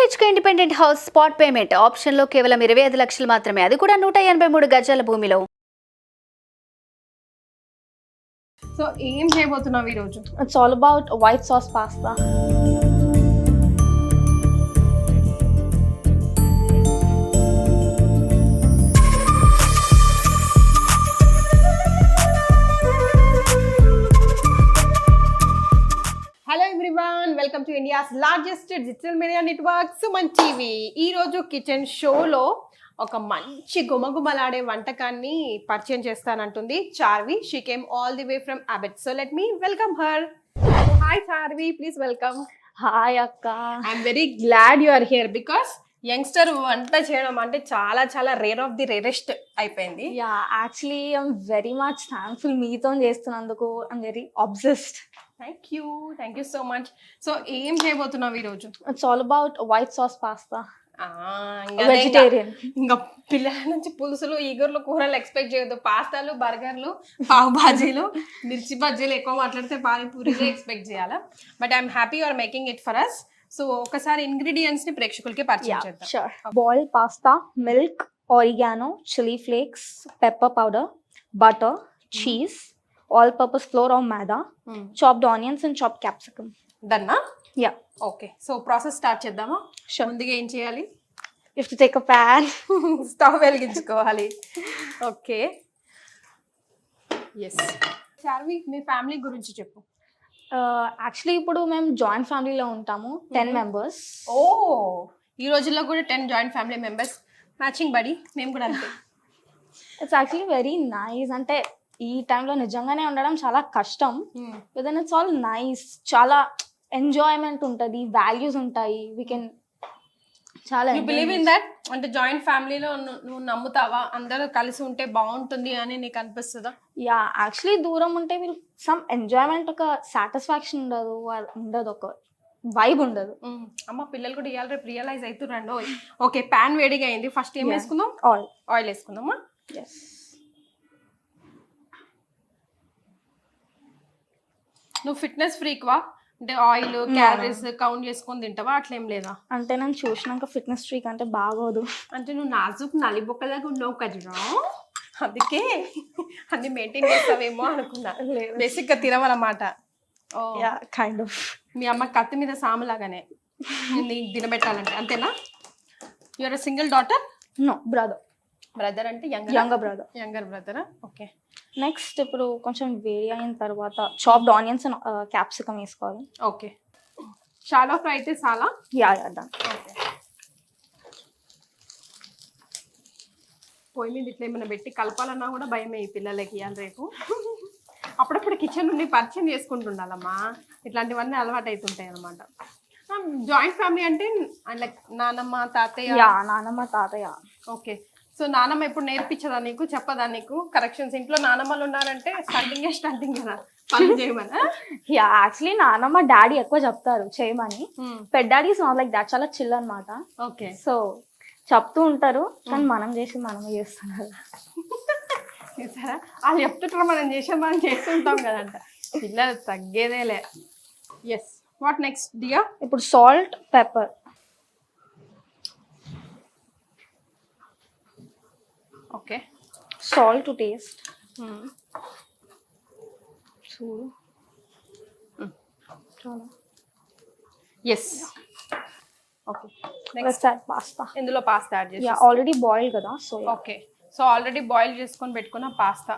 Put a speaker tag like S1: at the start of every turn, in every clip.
S1: BHK independent house spot payment option లో కేవలం 25 లక్షలు మాత్రమే, అది కూడా 183 గజాల భూమిలో.
S2: సో ఏం చేయబోతున్నావు ఈ రోజు?
S3: It's all about white sauce pasta.
S2: Hello everyone, welcome to India's largest digital media network SumanTV. ఈ రోజు కిచెన్ షోలో ఒక మంచి గుమగుమలాడే వంటకాన్ని పరిచయం చేస్తానంటుంది Charvi. She came all the way from abet. So let me welcome her. Hi Charvi, please welcome.
S3: Hi akka.
S2: I'm very glad you are here because youngster వంట చేయడం అంటే చాలా చాలా రేర్ ఆఫ్ ది రేరెస్ట్ అయిపోయింది.
S3: Yeah, actually I'm very much thankful మీతో చేస్తున్నందుకు. I'm very obsessed.
S2: Thank you so much. So ఏం చేయబోతున్నావు ఈరోజు?
S3: It's all about white sauce pasta.
S2: Vegetarian. ఇంకా పిల్లల నుంచి పులుసులు, ఈగర్లు, కూరలు ఎక్స్పెక్ట్ చేయొద్దు. పాస్తాలు, బర్గర్లు, పావు భాజీలు, మిర్చి బజ్జీలు, ఎక్కువ మాట్లాడితే పానీపూరీలు ఎక్స్పెక్ట్ చేయాలా. But I'm happy you are making it for us. So ఒకసారి ఇంగ్రీడియంట్స్ ని ప్రేక్షకులకి పరిచయం చేద్దాం.
S3: Sure. Boiled pasta, milk, oregano, chili flakes, pepper powder, butter, cheese, all-purpose flour or maida, chopped onions and chopped capsicum.
S2: డన్నా?
S3: Yeah.
S2: Okay, so process start చేద్దామా?
S3: Sure.
S2: ముందుగా ఏం చేయాలి?
S3: You have to take a pan.
S2: Stove వెలిగించుకోవాలి. Okay, yes. Charvi, మీ family గురించి చెప్పు.
S3: Actually ఇప్పుడు మేము జాయింట్ ఫ్యామిలీలో ఉంటాము, 10 members.
S2: ఓ, ఈ రోజుల్లో కూడా 10 జాయింట్ ఫ్యామిలీ మెంబర్స్. మ్యాచింగ్ బడి, మేము కూడా అంతే.
S3: It's actually very nice. అంటే ఈ టైంలో నిజంగానే ఉండడం చాలా కష్టం. But then it's all nice. చాలా ఎంజాయ్మెంట్ ఉంటుంది, వాల్యూస్ ఉంటాయి. వీ కెన్ చాలా
S2: యూ బిలీవ్ ఇన్ దట్? అంటే జాయింట్ ఫ్యామిలీలో నువ్వు నమ్ముతావా? అందరూ కలిసి ఉంటే బాగుంటుంది అని నీకు అనిపిస్తుందా?
S3: యా, యాక్చువల్లీ దూరం ఉంటే వీళ్ళు సమ్ ఎంజాయ్మెంట్, ఒక సాటిస్ఫాక్షన్ ఉండదు, ఒక వైబ్ ఉండదు.
S2: అమ్మ, పిల్లలు కూడా ఇవాళ రేపు రియలైజ్ అవుతురండి. ఓకే, ప్యాన్ వేడిగా అయింది. ఫస్ట్ ఏం వేసుకుందాం? ఆయిల్ వేసుకుందామా?
S3: ఎస్.
S2: నువ్వు ఫిట్నెస్ ఫ్రీక్వా? అంటే ఆయిల్, క్యాలరీస్ కౌంట్ చేసుకొని తింటావా? అట్లేం లేదా?
S3: అంటే నేను చూసినాక ఫిట్నెస్ ఫ్రీక్ అంటే బాగోదు.
S2: అంటే నువ్వు నాజుకు నలిబొక్కలాగా ఉన్నావు కదరా, అందుకే అన్ని మెయింటైన్ చేస్తావేమో అనుకున్నా. బేసిక్ గా తినవన్నమాట.
S3: Kind of.
S2: మీ అమ్మ కత్తి మీద సాములాగానే నీకు తినబెట్టాలంటే, అంతేనా? Your single daughter?
S3: No, brother.
S2: Brother అంటే యంగర్ బ్రదరా? ఓకే.
S3: నెక్స్ట్ ఇప్పుడు కొంచెం వేడి అయిన తర్వాత చాప్డ్ ఆనియన్స్ అండ్ క్యాప్సికమ్ వేసుకోవాలి.
S2: ఓకే, షాలో ఫ్రై అయితే చాలా.
S3: Yeah done.
S2: ఓకే, పొయ్యి మీద ఇట్లా ఏమైనా పెట్టి కలపాలన్నా కూడా భయమే ఈ పిల్లలకి ఇవాళ రేపు. అప్పుడప్పుడు కిచెన్ నుండి పరిచయం చేసుకుంటుండాలమ్మా, ఇట్లాంటివన్నీ అలవాటు అవుతుంటాయి అనమాట. జాయింట్ ఫ్యామిలీ అంటే లైక్ నానమ్మ, తాతయ్య?
S3: నానమ్మ, తాతయ్య.
S2: ఓకే, సో నానమ్మ ఎప్పుడు నేర్పించదా నీకు, చెప్పదా నీకు కరెక్షన్స్? ఇంట్లో నానమ్మలు ఉన్నారంటే స్టంటింగ్ కదా పనులు చేయమని.
S3: యా, యాక్చువల్లీ నానమ్మ, డాడీ ఎక్కువ చెప్తారు చేయమని. పెద్ద daddy is not like that, చాలా చిల్ అనమాట.
S2: ఓకే,
S3: సో చెప్తూ ఉంటారు, కానీ మనం మనమే చేస్తున్నారు.
S2: చూసారా, వాళ్ళు చెప్తుంటారు, మనం మనం చేస్తుంటాం కదంట. పిల్లలు తగ్గేదేలే. Yes, what next dear?
S3: ఇప్పుడు salt, pepper.
S2: Okay,
S3: salt to taste. చూడు, చాలా.
S2: ఎస్. Okay,
S3: next pasta.
S2: ఇందులో పాస్తా యాడ్ చేసి.
S3: ఆల్రెడీ బాయిల్ కదా, so
S2: okay. So already boil చేసుకొని పెట్టుకున్న పాస్తా.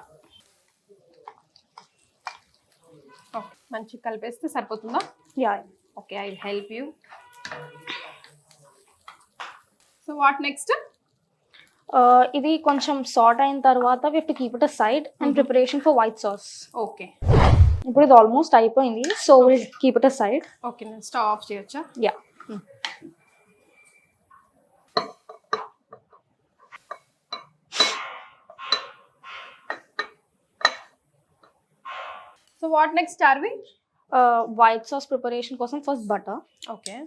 S2: ఓకే, మంచిగా కలిపేస్తే సరిపోతుందా?
S3: Yeah.
S2: Okay, I will help you. So what next?
S3: ఇది కొంచెం సాల్ట్ అయిన తర్వాత we have to keep it aside and preparation for white sauce.
S2: Okay,
S3: ఇప్పుడు ఇది ఆల్మోస్ట్ అయిపోయింది, so will keep it aside.
S2: Okay, నేను స్టవ్ ఆఫ్ చేయొచ్చా?
S3: Yeah.
S2: So what next Charvi?
S3: White sauce preparation కోసం first butter.
S2: Okay,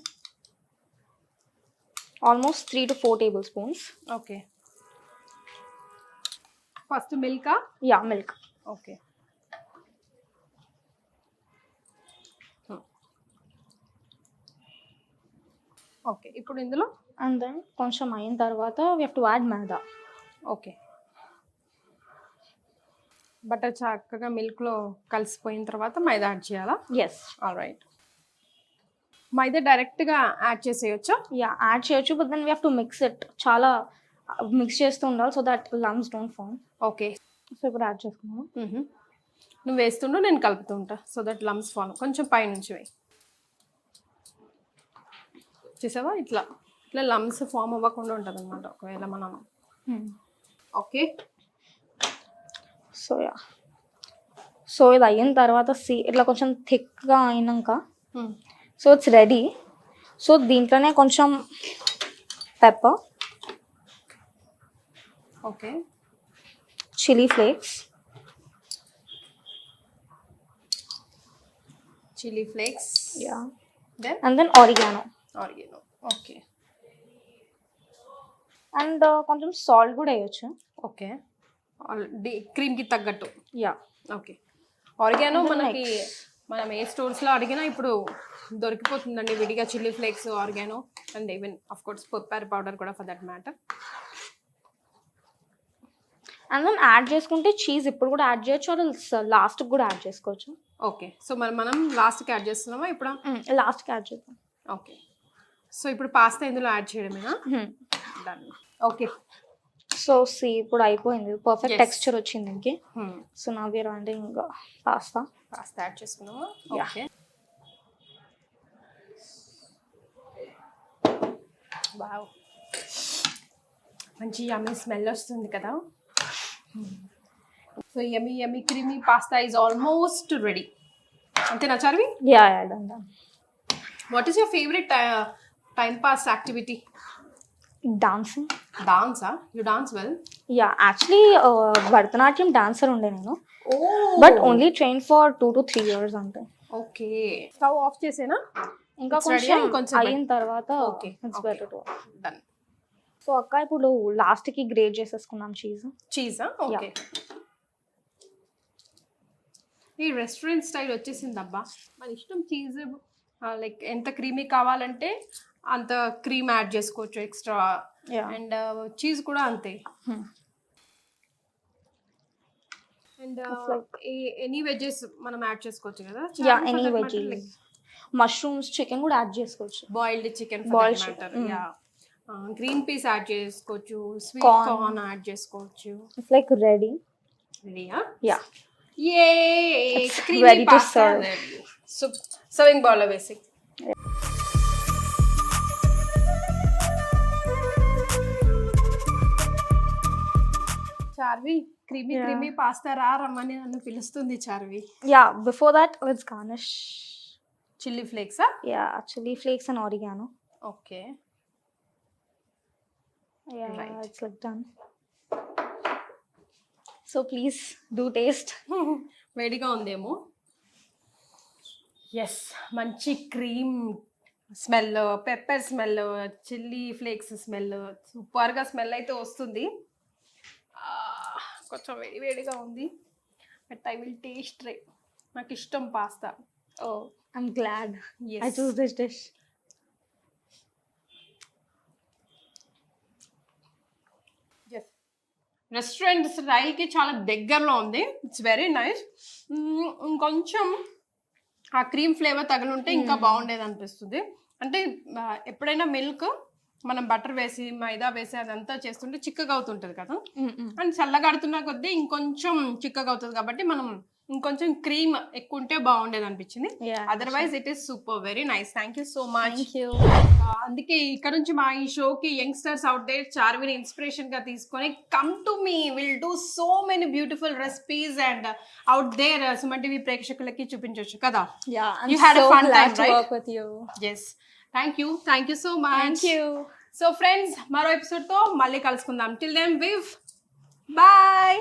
S3: almost 3 to 4 tablespoons.
S2: Okay, first మిల్కా?
S3: Yeah, milk.
S2: Okay, okay, ఇప్పుడు ఇందులో
S3: and then కొంచెం అయిన తర్వాత we have to add maida.
S2: Okay, butter చక్కగా మిల్క్లో కలిసిపోయిన తర్వాత మైదా యాడ్ చేయాలా?
S3: ఎస్.
S2: All right. మైదా డైరెక్ట్గా యాడ్ చేసేయచ్చా?
S3: యా, యాడ్ చేయొచ్చు, but then we have to mix it. చాలా మిక్స్ చేస్తూ ఉండాలి so that lumps don't form.
S2: Okay,
S3: so ఇప్పుడు యాడ్ చేసుకున్నాను.
S2: నువ్వు వేస్తుండు, నేను కలుపుతూ ఉంటా సో దట్ లమ్స్ ఫామ్. కొంచెం పైనుంచి వేయి. చూసావా, ఇట్లా ఇట్లా లమ్స్ ఫామ్ అవ్వకుండా ఉంటుంది అనమాట ఒకవేళ మనం. ఓకే,
S3: సో యా, సో ఇది అయిన తర్వాత ఇట్లా కొంచెం థిక్గా అయినాక సో ఇట్స్ రెడీ. సో దీంట్లోనే కొంచెం pepper,
S2: okay,
S3: chilli flakes,
S2: chilli flakes,
S3: yeah,
S2: then
S3: and then oregano.
S2: Okay,
S3: and కొంచెం సాల్ట్ కూడా వేయచ్చు.
S2: ఓకే, క్రీమ్కి తగ్గట్టు.
S3: Yeah,
S2: okay. ఆరిగానో మనకి మనం ఏ స్టోర్స్లో అడిగినా ఇప్పుడు దొరికిపోతుందండి విడిగా, chilli flakes, oregano and even of course pepper powder కూడా for that matter.
S3: And then add చేసుకుంటే చీజ్ ఇప్పుడు కూడా యాడ్ చేయొచ్చు, అది లాస్ట్కి కూడా యాడ్ చేసుకోవచ్చు.
S2: ఓకే, సో మనం లాస్ట్కి యాడ్ చేస్తున్నామా ఇప్పుడు?
S3: లాస్ట్కి యాడ్ చేద్దాం.
S2: ఓకే, సో ఇప్పుడు పాస్తా ఇందులో యాడ్ చేయడమేనా? డన్. ఓకే,
S3: సో ఇప్పుడు అయిపోయింది, పర్ఫెక్ట్
S2: Yes.
S3: టెక్స్చర్ వచ్చింది దీనికి. సో నా వేర్ అంటే ఇంకా పాస్తా
S2: యాడ్ చేసుకున్నామా?
S3: Yeah.
S2: ఓకే, వావ్, మంచి యమ్మీ స్మెల్ వస్తుంది కదా. So yummy yummy creamy pasta is almost ready. అంతేనా Charvi?
S3: Yeah done.
S2: What is your favourite time pass activity?
S3: Dancing.
S2: డాన్సా? You dance well?
S3: Yeah, actually Bharatanatyam dancer ఉండే నేను,
S2: oh,
S3: but only train for 2 to 3 years అంతే.
S2: Okay, stove off చేసేనా?
S3: ఇంకా
S2: It's ready?
S3: కొంచెం
S2: ఇంకొంచెం
S3: అయిన తర్వాత
S2: Okay,
S3: it's
S2: okay.
S3: Better to.
S2: Done.
S3: So అక్క ఇప్పుడు లాస్ట్కి గ్రేట్ చేసేసుకున్నాం చీజ్.
S2: చీజా? ఓకే. ఈ రెస్టారెంట్ స్టైల్ వచ్చేసిందబ్బా, మన ఇష్టం. చీజ్ లైక్ ఎంత క్రీమీ కావాలంటే అంత క్రీమ్ యాడ్ చేసుకోవచ్చు ఎక్స్ట్రా, అండ్ చీజ్ కూడా అంతే. అండ్ ఎనీ వెజెస్ మనం యాడ్ చేసుకోవచ్చు కదా?
S3: Yeah, any veggies, mushrooms, chicken కూడా యాడ్ చేసుకోవచ్చు.
S2: బాయిల్డ్ చికెన్,
S3: Boiled
S2: మ్యాటర్.
S3: chicken,
S2: yeah, green peas add చేసుకోవచ్చు, స్వీట్
S3: Corn.
S2: కార్న్ యాడ్ చేసుకోవచ్చు.
S3: It's like ready.
S2: రెడీయా?
S3: Yeah,
S2: Yay!
S3: It's
S2: Creamy
S3: ready to
S2: pasta
S3: serve.
S2: ready. So, serving bowl basic. Charvi, creamy pasta రమ్మని నన్ను పిలుస్తుంది Charvi.
S3: Yeah, before that let's garnish.
S2: చిల్లీ ఫ్లేక్సా?
S3: Yeah, chilli flakes and oregano.
S2: Okay,
S3: yeah,
S2: Right.
S3: It's like done. So please do taste.
S2: వేడిగా ఉందేమో. Yes, మంచి cream smell, pepper smell, chilli flakes smell, సూపర్గా smell అయితే వస్తుంది. కొంచెం వేడిగా ఉంది, బట్ ఐ విల్ టేస్ట్ రే. నాకు ఇష్టం pasta.
S3: Oh, I'm glad
S2: Yes.
S3: I choose this dish.
S2: Restaurant స్టైల్కి చాలా దగ్గరలో ఉంది. It's very nice. ఇంకొంచెం ఆ క్రీమ్ ఫ్లేవర్ తగలుంటే ఇంకా బాగుండేది అనిపిస్తుంది. అంటే ఎప్పుడైనా మిల్క్ మనం బటర్ వేసి మైదా వేసి అదంతా చేస్తుంటే చిక్కగా అవుతుంటుంది కదా, అండ్ చల్లగడుతున్న కొద్దీ ఇంకొంచెం చిక్కగా అవుతుంది. కాబట్టి మనం ఇంకొంచెం క్రీమ్ ఎక్కువ ఉంటే బాగుండేది అనిపించింది. Otherwise it is super, very nice. Thank you so much. అందుకే ఇక్కడ నుంచి మా ఈ షోకి యంగ్స్టర్స్ అవుట్ దేర్ చార్విని ఇన్స్పిరేషన్ గా తీసుకొని come to me, will do so many beautiful recipes and out there Suman TV ప్రేక్షకులకి చూపించవచ్చు కదా. You had a fun time, right?
S3: work with you.
S2: Yes. Thank you so much.
S3: Thank you.
S2: So friends, మరో episode తో మళ్ళీ కలుసుకుందాం. Till then, bye.